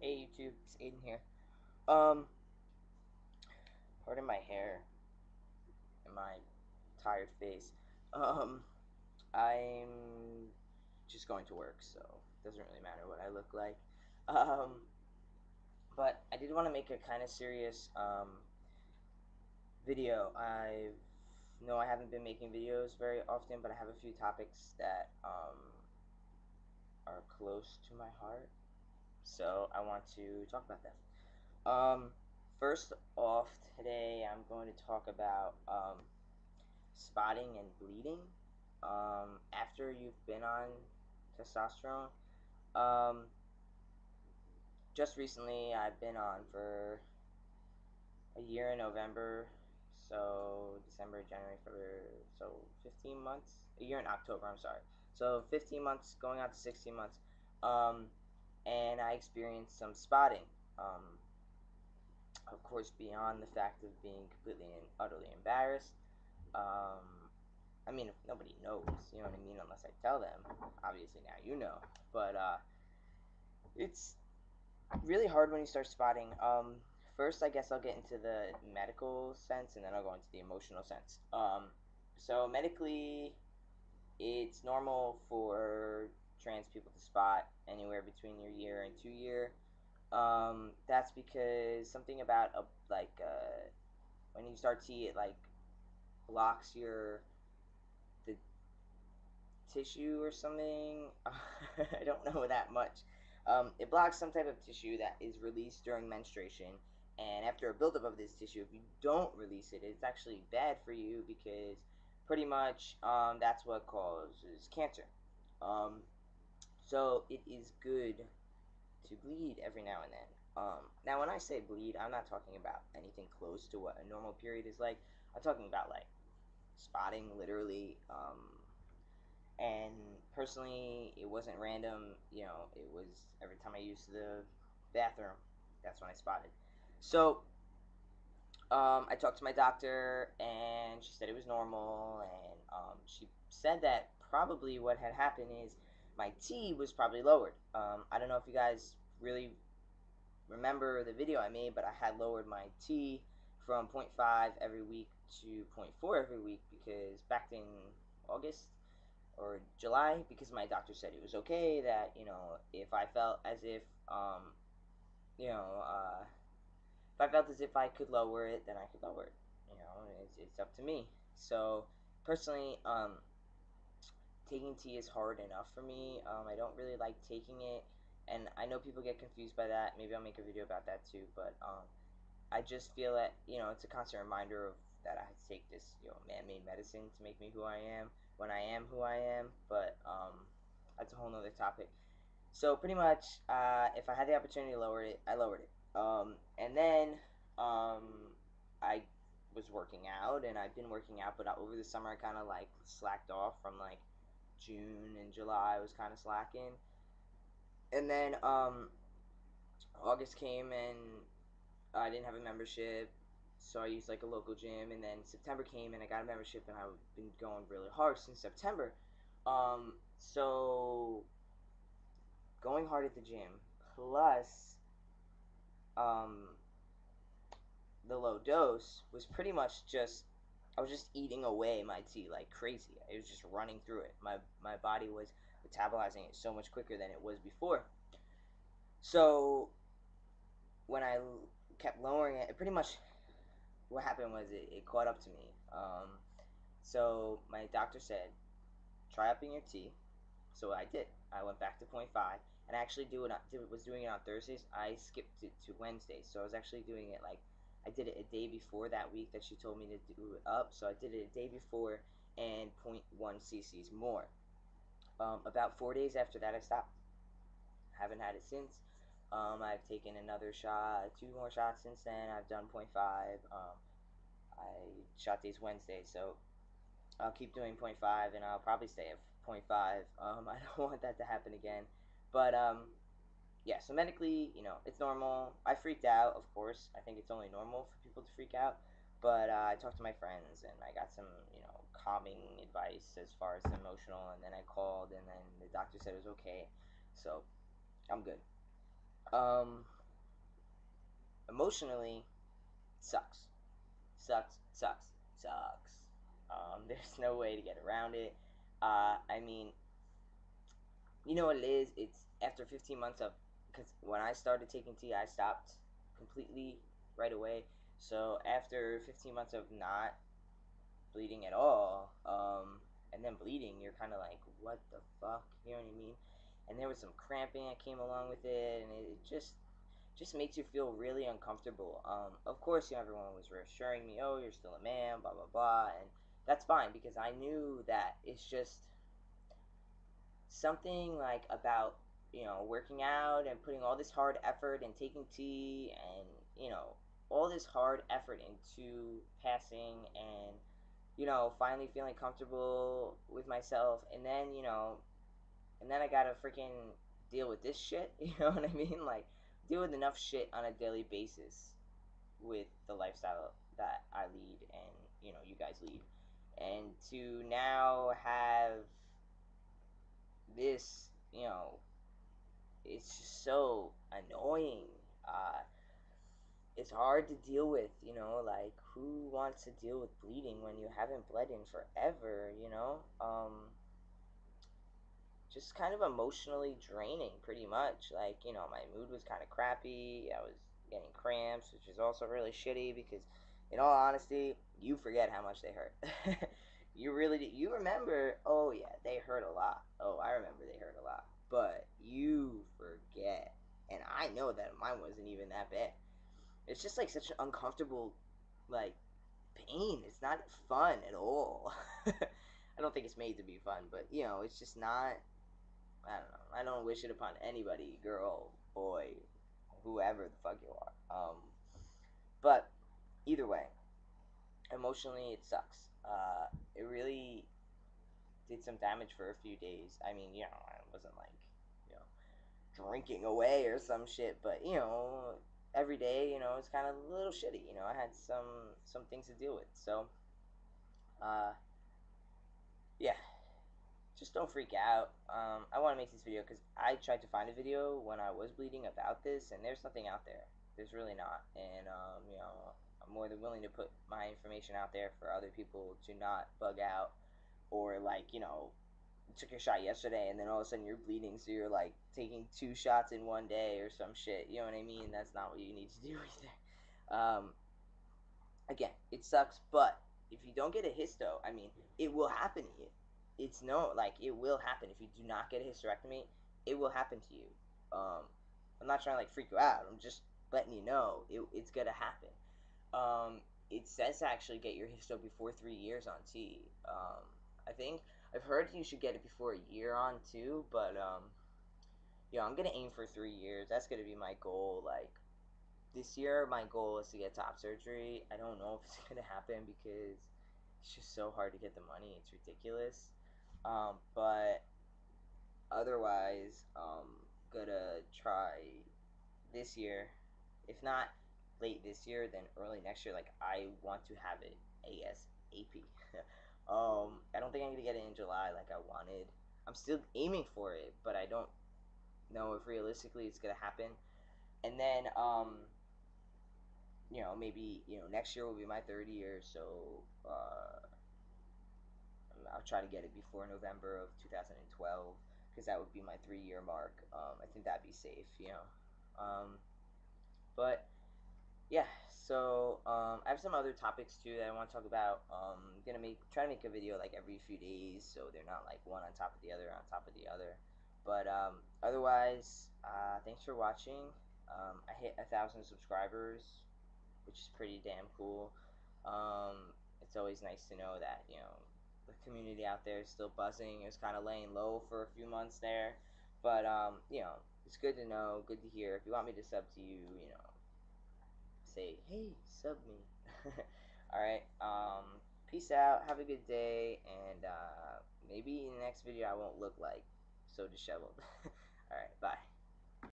Hey YouTube, it's Aiden here. Um, Pardon my hair and my tired face. Um, I'm just going to work, so it doesn't really matter what I look like. Um, but I did want to make a kind of serious video. I haven't been making videos very often, but I have a few topics that are close to my heart, so I want to talk about them. Um, First off, today I'm going to talk about spotting and bleeding after you've been on testosterone. Um, just recently, I've been on for a year in November, so December, January, February, so 15 months. A year in October, I'm sorry. So 15 months, going out to 16 months. Um, and I experienced some spotting. Of course, beyond the fact of being completely and utterly embarrassed. Um, I mean, if nobody knows, you know what I mean, unless I tell them. Obviously, now you know. But it's really hard when you start spotting. First, I guess I'll get into the medical sense, and then I'll go into the emotional sense. So medically, it's normal for trans people to spot anywhere between your year and 2 year. That's because something about when you start T, it like blocks your the tissue or something. I don't know that much. It blocks some type of tissue that is released during menstruation, and after a buildup of this tissue, if you don't release it, it's actually bad for you because pretty much that's what causes cancer. Um, so it is good to bleed every now and then. Now, when I say bleed, I'm not talking about anything close to what a normal period is like. I'm talking about like spotting, literally. And personally, it wasn't random. It was every time I used the bathroom. That's when I spotted. So I talked to my doctor, and she said it was normal, and she said that probably what had happened is my T was probably lowered. I don't know if you guys really remember the video I made, but I had lowered my T from zero point 0.5 every week to zero point 0.4 every week because back in August or July, because my doctor said it was okay that if I felt as if you know if I felt as if I could lower it, then I could lower it. It's up to me. So personally, taking tea is hard enough for me. I don't really like taking it, and I know people get confused by that. Maybe I'll make a video about that too. But I just feel that it's a constant reminder of that I have to take this man-made medicine to make me who I am when I am who I am. But that's a whole nother topic. So pretty much, if I had the opportunity to lower it, I lowered it. And then I was working out, and I've been working out, but over the summer I kind of like slacked off from like June and July. I was kind of slacking, and then August came and I didn't have a membership, so I used like a local gym. And then September came and I got a membership, and I've been going really hard since September. So going hard at the gym plus um, the low dose was pretty much just I was just eating away my tea like crazy. It was just running through it. My body was metabolizing it so much quicker than it was before. So when I kept lowering it, pretty much what happened was it caught up to me. So my doctor said, try upping your tea. So I did. I went back to zero point 0.5, and I actually was doing it on Thursdays. I skipped it to Wednesdays, so I was actually doing it like I did it a day before that week that she told me to do it up. So I did it a day before and zero point 0.1 cc's more. About 4 days after that, I stopped. Haven't had it since. I've taken another shot, two more shots since then. I've done zero point 0.5. I shot these Wednesdays, so I'll keep doing zero point 0.5, and I'll probably stay at zero point 0.5. I don't want that to happen again. But yeah, so medically, it's normal. I freaked out, of course. I think it's only normal for people to freak out. But I talked to my friends, and I got some, calming advice as far as the emotional. And then I called, and then the doctor said it was okay. So I'm good. Emotionally, sucks. Sucks, sucks, sucks. There's no way to get around it. I mean, you know what it is? It's after 15 months of, because when I started taking tea, I stopped completely right away. So after 15 months of not bleeding at all, and then bleeding, you're kind of like, what the fuck? You know what I mean? And there was some cramping that came along with it, and it just makes you feel really uncomfortable. Of course, you know, everyone was reassuring me, oh, you're still a man, blah blah blah, and that's fine because I knew that it's just something like about, you know, working out and putting all this hard effort and taking tea and, you know, all this hard effort into passing and, you know, finally feeling comfortable with myself, and then, you know, and then I gotta freaking deal with this shit. You know what I mean? Like, deal with enough shit on a daily basis with the lifestyle that I lead and, you know, you guys lead. And to now have this, you know, it's just so annoying. It's hard to deal with, you know, like, who wants to deal with bleeding when you haven't bled in forever, you know? Just kind of emotionally draining, pretty much. Like, you know, my mood was kind of crappy. I was getting cramps, which is also really shitty because, in all honesty, you forget how much they hurt. You really do. You remember, oh yeah, they hurt a lot. Oh, I remember they hurt a lot. But you forget. And I know that mine wasn't even that bad. It's just like such an uncomfortable, like, pain. It's not fun at all. I don't think it's made to be fun, but you know, it's just not. I don't know. I don't wish it upon anybody, girl, boy, whoever the fuck you are. But either way, emotionally it sucks. It really did some damage for a few days. I mean, you know, I wasn't like, you know, drinking away or some shit, but you know, every day, you know, it's kind of a little shitty. You know, I had some things to deal with. So, uh, yeah, just don't freak out. I want to make this video because I tried to find a video when I was bleeding about this, and there's nothing out there. There's really not, and you know, I'm more than willing to put my information out there for other people to not bug out, or like, you know, you took your shot yesterday and then all of a sudden you're bleeding, so you're like taking 2 shots in one day or some shit. You know what I mean? That's not what you need to do either. Again, it sucks, but if you don't get a histo, I mean, it will happen to you. It's no, like, it will happen. If you do not get a hysterectomy, it will happen to you. Um, I'm not trying to like freak you out. I'm just letting you know it's gonna happen. It says to actually get your histo before 3 years on T. I think I've heard you should get it before a year on too, but yeah, I'm gonna aim for 3 years. That's gonna be my goal. Like, this year my goal is to get top surgery. I don't know if it's gonna happen because it's just so hard to get the money. It's ridiculous. But otherwise, gonna try this year. If not late this year, then early next year. Like, I want to have it ASAP. I don't think I'm gonna get it in July like I wanted. I'm still aiming for it, but I don't know if realistically it's gonna happen. And then you know, maybe, you know, next year will be my third year, so I'll try to get it before November of 2012 because that would be my 3 year mark. I think that'd be safe, you know. But yeah, so I have some other topics too that I want to talk about. Gonna try to make a video like every few days, so they're not like one on top of the other on top of the other. But otherwise, thanks for watching. I hit 1,000 subscribers, which is pretty damn cool. It's always nice to know that, you know, the community out there is still buzzing. It was kind of laying low for a few months there, but you know, it's good to know, good to hear. If you want me to sub to you, you know, say, hey, sub me. All right. Peace out. Have a good day, and maybe in the next video I won't look like so disheveled. All right. Bye.